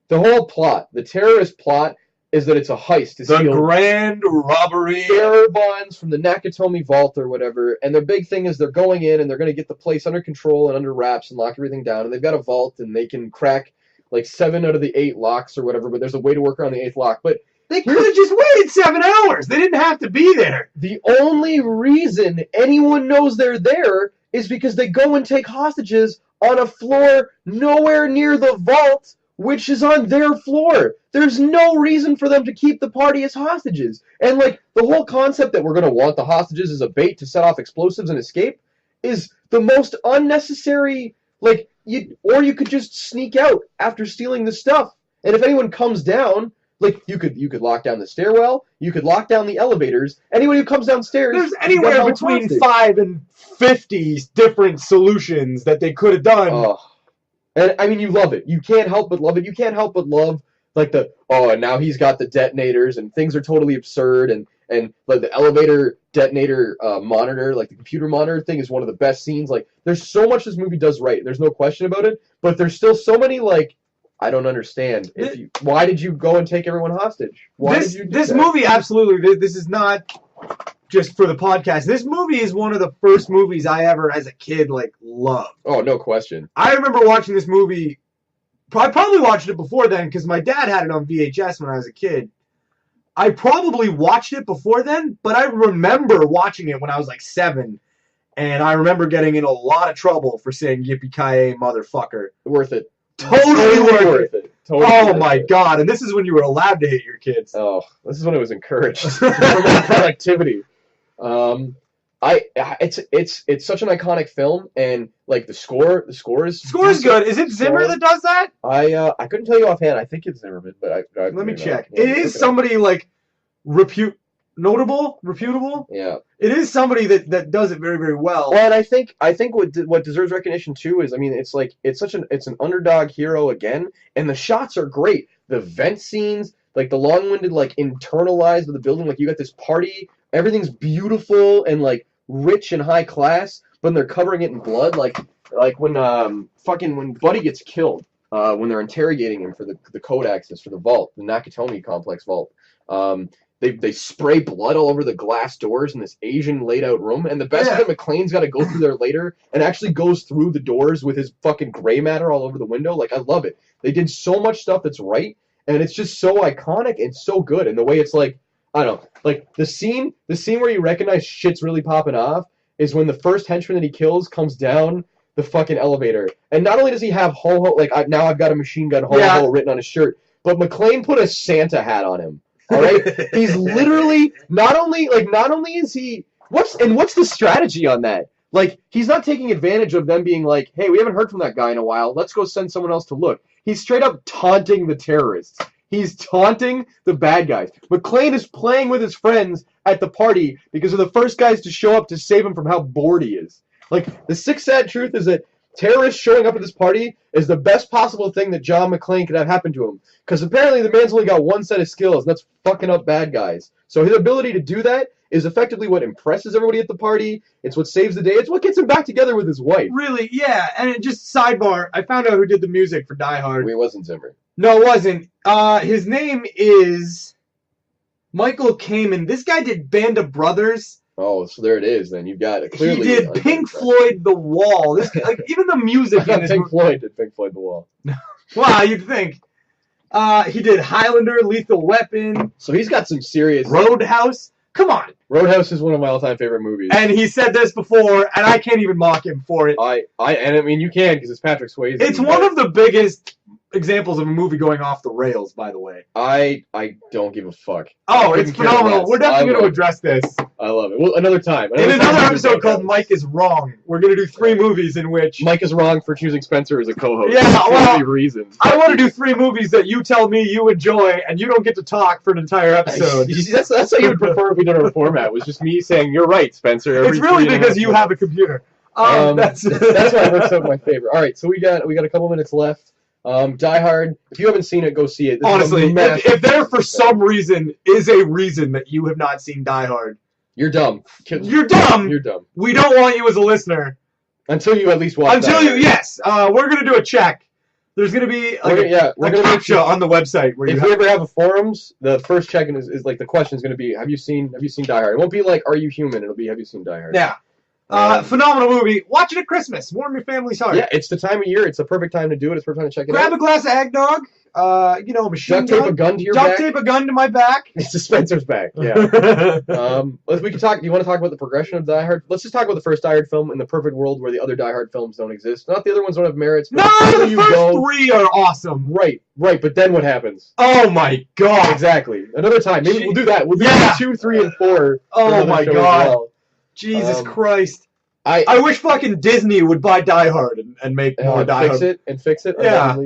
the whole plot, the terrorist plot, is that it's a heist. To steal grand robbery. Bearer bonds from the Nakatomi vault or whatever. And their big thing is they're going in and they're going to get the place under control and under wraps and lock everything down. And they've got a vault and they can crack like 7 out of the 8 locks or whatever. But there's a way to work around the 8th lock. But they could have just waited 7 hours. They didn't have to be there. The only reason anyone knows they're there is because they go and take hostages on a floor nowhere near the vault, which is on their floor. There's no reason for them to keep the party as hostages. And, like, the whole concept that we're going to want the hostages as a bait to set off explosives and escape is the most unnecessary, like, you could just sneak out after stealing the stuff And if anyone comes down, like you could lock down the stairwell, you could lock down the elevators. Anyone who comes downstairs, there's anywhere between 5 and 50 different solutions that they could have done. Oh. And I mean, you love it. You can't help but love it. You can't help but love like and now he's got the detonators and things are totally absurd and like the elevator detonator monitor, like the computer monitor thing is one of the best scenes. Like there's so much this movie does right. There's no question about it. But there's still so many like I don't understand. Why did you go and take everyone hostage? Why did you do this that? movie absolutely. This is not just for the podcast. This movie is one of the first movies I ever, as a kid, like loved. Oh, no question. I remember watching this movie. I probably watched it before then because my dad had it on VHS when I was a kid. I probably watched it before then, but I remember watching it when I was like 7, and I remember getting in a lot of trouble for saying "Yippee-ki-yay, motherfucker." Worth it. Totally worth it. Totally oh my god! And this is when you were allowed to hit your kids. Oh, this is when it was encouraged for productivity. It's such an iconic film, and like the score is good. Is it Zimmer that does that? I couldn't tell you offhand. I think it's Zimmerman, but let me check. It is somebody like reputable. Yeah, it is somebody that does it very, very well. Well, and I think what deserves recognition too is, I mean, it's an underdog hero again, and the shots are great. The vent scenes, like the long-winded, like internalized of the building, like you got this party, everything's beautiful and like rich and high class, but they're covering it in blood, like when Buddy gets killed, when they're interrogating him for the code access for the vault, the Nakatomi complex vault. They spray blood all over the glass doors in this Asian laid out room, and the best is that McClane's got to go through there later and actually goes through the doors with his fucking gray matter all over the window. Like, I love it. They did so much stuff that's right, and it's just so iconic and so good. And the way it's like, I don't know, like the scene where you recognize shit's really popping off is when the first henchman that he kills comes down the fucking elevator, and not only does he have ho ho, like now I've got a machine gun ho ho written on his shirt, but McClane put a Santa hat on him. All right, he's literally not only is he what's the strategy on that? Like, he's not taking advantage of them being like, hey, we haven't heard from that guy in a while. Let's go send someone else to look. He's straight up taunting the terrorists. He's taunting the bad guys. McClane is playing with his friends at the party because they're the first guys to show up to save him from how bored he is. Like, the sick, sad truth is that terrorists showing up at this party is the best possible thing that John McClane could have happen to him. Because apparently the man's only got one set of skills, and that's fucking up bad guys. So his ability to do that is effectively what impresses everybody at the party. It's what saves the day. It's what gets him back together with his wife. Really, yeah. And just sidebar, I found out who did the music for Die Hard. It wasn't Zimmer. No, it wasn't. His name is Michael Kamen. This guy did Band of Brothers. Oh, so there it is. Then you've got it clearly. He did Pink Floyd, The Wall. This, like, even the music in this Pink Floyd did Pink Floyd, The Wall. Wow, you'd think. He did Highlander, Lethal Weapon. So he's got some serious. Roadhouse. Come on. Roadhouse is one of my all-time favorite movies. And he said this before, and I can't even mock him for it. I mean, you can, because it's Patrick Swayze. It's one of the biggest examples of a movie going off the rails, by the way. I don't give a fuck. Oh, it's phenomenal. We're definitely going to address this. I love it. Well, another time. In another episode called Mike is Wrong, we're going to do 3 movies in which... Mike is wrong for choosing Spencer as a co-host. Yeah, well, reasons. I want to do 3 movies that you tell me you enjoy, and you don't get to talk for an entire episode. That's how you would prefer if we did our format, was just me saying, you're right, Spencer. It's really because you have a computer. That's why it works out my favor. All right, so we got a couple minutes left. Die Hard. If you haven't seen it, go see it. Honestly, if there for some reason is a reason that you have not seen Die Hard, you're dumb. You're dumb. You're dumb. We don't want you as a listener until you at least watch. Yes. We're gonna do a check. There's gonna be a captcha on the website. If we ever have a forums, the first check is like the question is gonna be, have you seen Die Hard? It won't be like, are you human? It'll be, have you seen Die Hard? Yeah. Phenomenal movie. Watch it at Christmas. Warm your family's heart. Yeah, it's the time of year. It's the perfect time to do it. It's the perfect time to check it out. Grab a glass of eggnog. Machine gun. Duct tape a gun to your back. Duct tape a gun to my back. It's to Spencer's back. Yeah. We can talk. You want to talk about the progression of Die Hard? Let's just talk about the first Die Hard film in the perfect world where the other Die Hard films don't exist. Not the other ones don't have merits. But no, the first 3 are awesome. Right. But then what happens? Oh my god. Exactly. Another time. Maybe we'll do that. We'll do 2, 3, and 4. Oh my god. Well. Jesus Christ. I wish fucking Disney would buy Die Hard and make more Die Hard. Fix it. Yeah.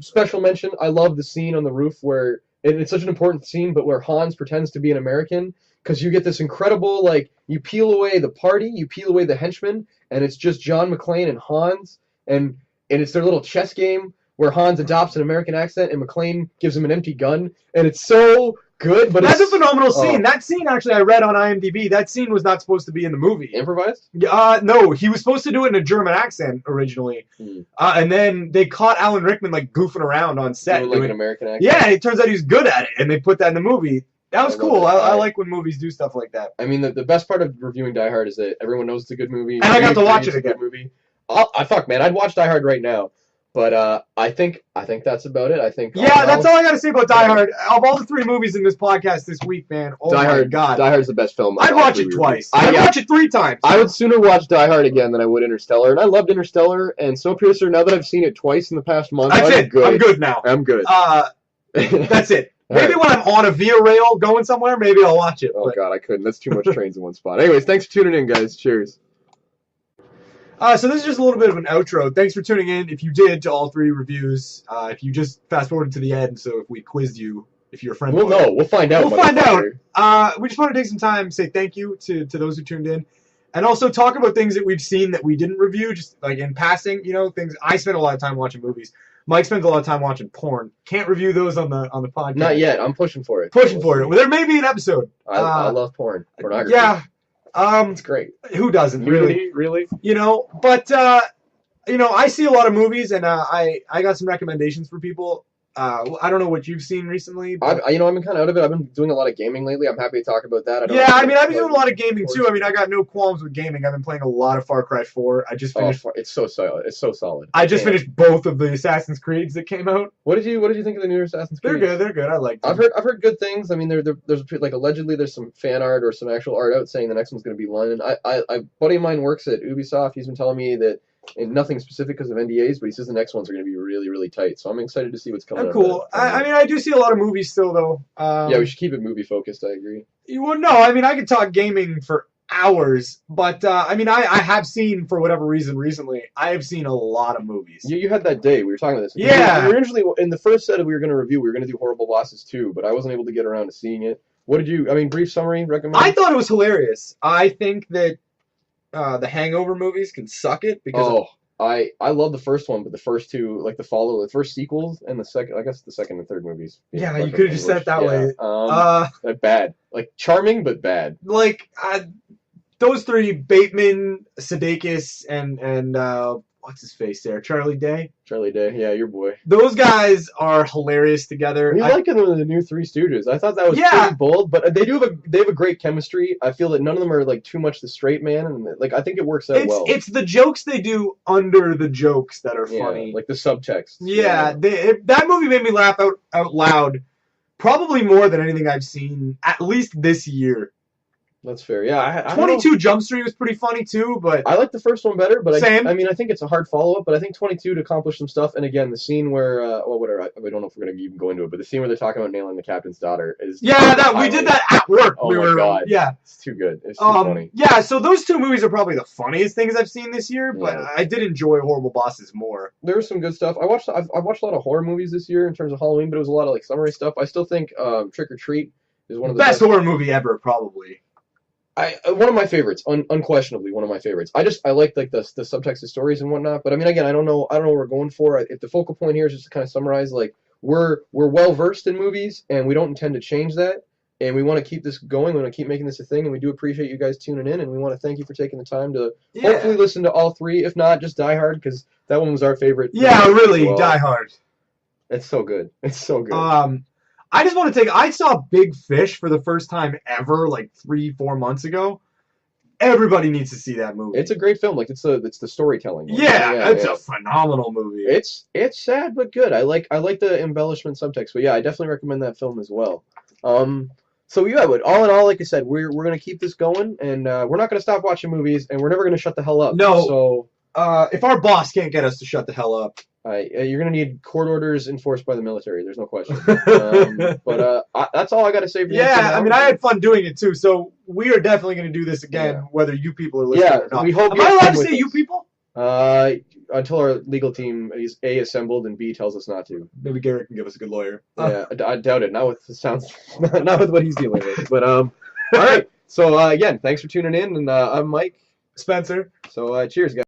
Special mention. I love the scene on the roof where it's such an important scene, but where Hans pretends to be an American, because you get this incredible, like, you peel away the party, you peel away the henchmen, and it's just John McClane and Hans, and it's their little chess game where Hans adopts an American accent and McClane gives him an empty gun, and it's so good. But that's a phenomenal scene. That scene, actually, I read on IMDb, that scene was not supposed to be in the movie. Improvised? No, he was supposed to do it in a German accent originally. And then they caught Alan Rickman, like, goofing around on set. Doing, like, an American accent? Yeah, it turns out he's good at it, and they put that in the movie. That was cool. I like when movies do stuff like that. I mean, the best part of reviewing Die Hard is that everyone knows it's a good movie. And I got to watch it again. Movie. Fuck, man, I'd watch Die Hard right now. But I think that's about it. I think. Yeah, that's all I got to say about Die Hard. Of all the 3 movies in this podcast this week, man, my God. Die Hard's the best film. I'd watch it twice. I'd watch it 3 times. I would sooner watch Die Hard again than I would Interstellar. And I loved Interstellar and Snowpiercer. Now that I've seen it twice in the past month, that's it. Good. I'm good now. I'm good. That's it. Maybe when I'm on a Via Rail going somewhere, maybe I'll watch it. Oh, God, I couldn't. That's too much trains in one spot. Anyways, thanks for tuning in, guys. Cheers. So this is just a little bit of an outro. Thanks for tuning in. If you did to all 3 reviews, if you just fast forwarded to the end, so if we quizzed you, if you're a friend, we'll know. We'll find out. We'll find out. We just want to take some time, say thank you to those who tuned in, and also talk about things that we've seen that we didn't review, just like in passing. You know, things. I spend a lot of time watching movies. Mike spends a lot of time watching porn. Can't review those on the podcast. Not yet. I'm pushing for it. Well, there may be an episode. I love porn. Pornography. Yeah. It's great. Who doesn't? Really? You know, but I see a lot of movies, and I got some recommendations for people. I don't know what you've seen recently. I've been kind of out of it. I've been doing a lot of gaming lately. I'm happy to talk about that. I've been doing a lot of gaming too. I mean, I got no qualms with gaming. I've been playing a lot of Far Cry 4. I just finished. It's so solid. It's so solid. I just finished both of the Assassin's Creeds that came out. What did you think of the new Assassin's Creed? They're good. I like them. I've heard good things. I mean, there's like allegedly there's some fan art or some actual art out saying the next one's going to be London. A buddy of mine works at Ubisoft. He's been telling me that. And nothing specific because of NDAs, but he says the next ones are going to be really, really tight. So I'm excited to see what's coming. Cool. I mean, I do see a lot of movies still, though. Yeah, we should keep it movie focused. I agree. Well, no, I mean, I could talk gaming for hours, but I mean, I have seen, for whatever reason, recently, I have seen a lot of movies. You had that day we were talking about this. Yeah. We were originally in the first set we were going to review. We were going to do Horrible Bosses 2, but I wasn't able to get around to seeing it. What did you? I mean, brief summary. Recommend. I thought it was hilarious. I think that the Hangover movies can suck it because. I love the first one, but the first 2, like the first sequels, and the second, I guess the second and third movies. Yeah, you could have just said it that way. Bad, like charming but bad. Like those 3: Bateman, Sudeikis, and what's his face there, Charlie Day. Charlie Day, yeah, your boy. Those guys are hilarious together. We like them in the new Three Stooges. I thought that was pretty bold, but they have a great chemistry. I feel that none of them are like too much the straight man, and like I think it works out well. It's the jokes they do under the jokes that are funny, like the subtext. Yeah, that movie made me laugh out loud, probably more than anything I've seen at least this year. That's fair. Yeah, 22 Jump Street was pretty funny too, but I like the first one better. But same. I mean, I think it's a hard follow-up. But I think 22 to accomplish some stuff. And again, the scene where, whatever. We don't know if we're going to even go into it, but the scene where they're talking about nailing the captain's daughter is. Yeah, we did that at work. Oh my God. Yeah, it's too good. It's too funny. Yeah, so those 2 movies are probably the funniest things I've seen this year. But I did enjoy Horrible Bosses more. There was some good stuff. I've watched a lot of horror movies this year in terms of Halloween, but it was a lot of like summary stuff. I still think Trick or Treat is one of the best horror movie ever, probably. One of my favorites, unquestionably one of my favorites. I like the subtext of stories and whatnot. But I mean, again, I don't know what we're going for. If the focal point here is just to kind of summarize, like we're well versed in movies, and we don't intend to change that, and we want to keep this going. We want to keep making this a thing, and we do appreciate you guys tuning in, and we want to thank you for taking the time to hopefully listen to all 3, if not just Die Hard, because that one was our favorite. Yeah, really, Die Hard. It's so good. It's so good. I just want to I saw Big Fish for the first time ever, like 3-4 months ago. Everybody needs to see that movie. It's a great film. Like it's the storytelling. It's a phenomenal movie. It's sad but good. I like the embellishment subtext. But yeah, I definitely recommend that film as well. So yeah, but all in all, like I said, we're gonna keep this going, and we're not gonna stop watching movies, and we're never gonna shut the hell up. No. So if our boss can't get us to shut the hell up, You're going to need court orders enforced by the military. There's no question. But that's all I got to say for you. Yeah, I mean, I had fun doing it too. So we are definitely going to do this again, whether you people are listening or not. We hope. Am I allowed to say you people? Until our legal team is A, assembled, and B, tells us not to. Maybe Garrett can give us a good lawyer. Yeah, I doubt it. Not with the sounds, not with what he's dealing with. But all right. So again, thanks for tuning in, and I'm Mike Spencer. So cheers, guys.